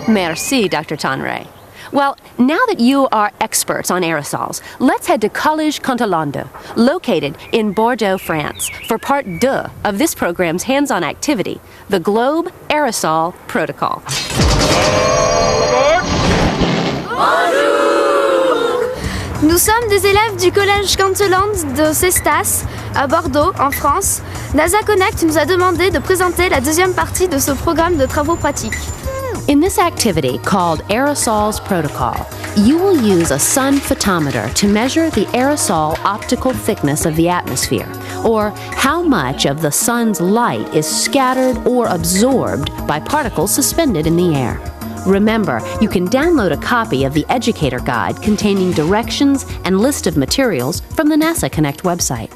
Merci, Dr. Tonray. Well, now that you are experts on aerosols, let's head to Collège Contalando, located in Bordeaux, France, for part 2 of this program's hands-on activity, the Globe Aerosol Protocol. Nous sommes des élèves du collège Canteland de Cestas, à Bordeaux, en France. NASA Connect nous a demandé de présenter la deuxième partie de ce programme de travaux pratiques. In this activity, called Aerosols Protocol, you will use a sun photometer to measure the aerosol optical thickness of the atmosphere, or how much of the sun's light is scattered or absorbed by particles suspended in the air. Remember, you can download a copy of the Educator Guide containing directions and list of materials from the NASA Connect website.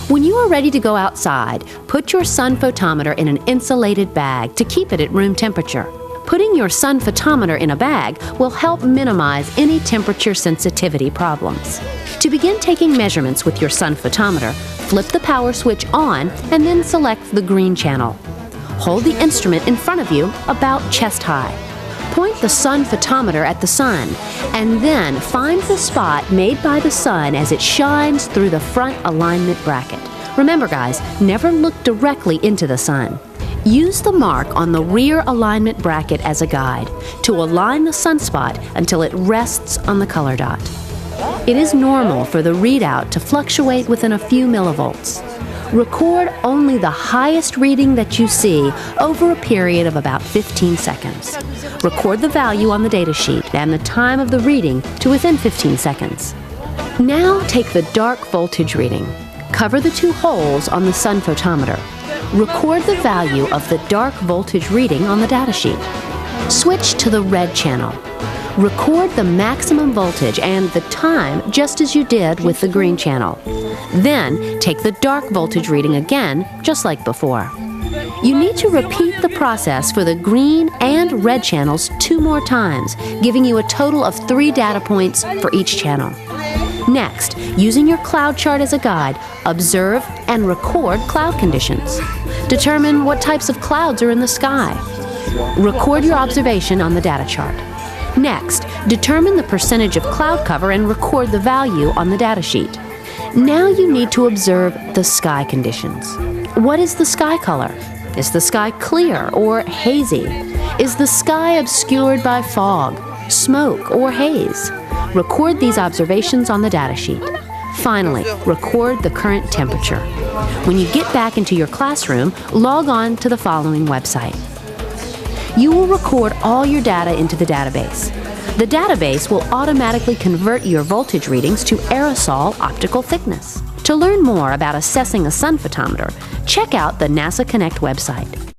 When you are ready to go outside, put your sun photometer in an insulated bag to keep it at room temperature. Putting your sun photometer in a bag will help minimize any temperature sensitivity problems. To begin taking measurements with your sun photometer, flip the power switch on and then select the green channel. Hold the instrument in front of you about chest high. Point the sun photometer at the sun, and then find the spot made by the sun as it shines through the front alignment bracket. Remember, guys, never look directly into the sun. Use the mark on the rear alignment bracket as a guide to align the sunspot until it rests on the color dot. It is normal for the readout to fluctuate within a few millivolts. Record only the highest reading that you see over a period of about 15 seconds. Record the value on the datasheet and the time of the reading to within 15 seconds. Now take the dark voltage reading. Cover the 2 holes on the sun photometer. Record the value of the dark voltage reading on the datasheet. Switch to the red channel. Record the maximum voltage and the time just as you did with the green channel. Then take the dark voltage reading again, just like before. You need to repeat the process for the green and red channels 2 more times, giving you a total of 3 data points for each channel. Next, using your cloud chart as a guide, observe and record cloud conditions. Determine what types of clouds are in the sky. Record your observation on the data chart. Next, determine the percentage of cloud cover and record the value on the datasheet. Now you need to observe the sky conditions. What is the sky color? Is the sky clear or hazy? Is the sky obscured by fog, smoke, or haze? Record these observations on the datasheet. Finally, record the current temperature. When you get back into your classroom, log on to the following website. You will record all your data into the database. The database will automatically convert your voltage readings to aerosol optical thickness. To learn more about assessing a sun photometer, check out the NASA Connect website.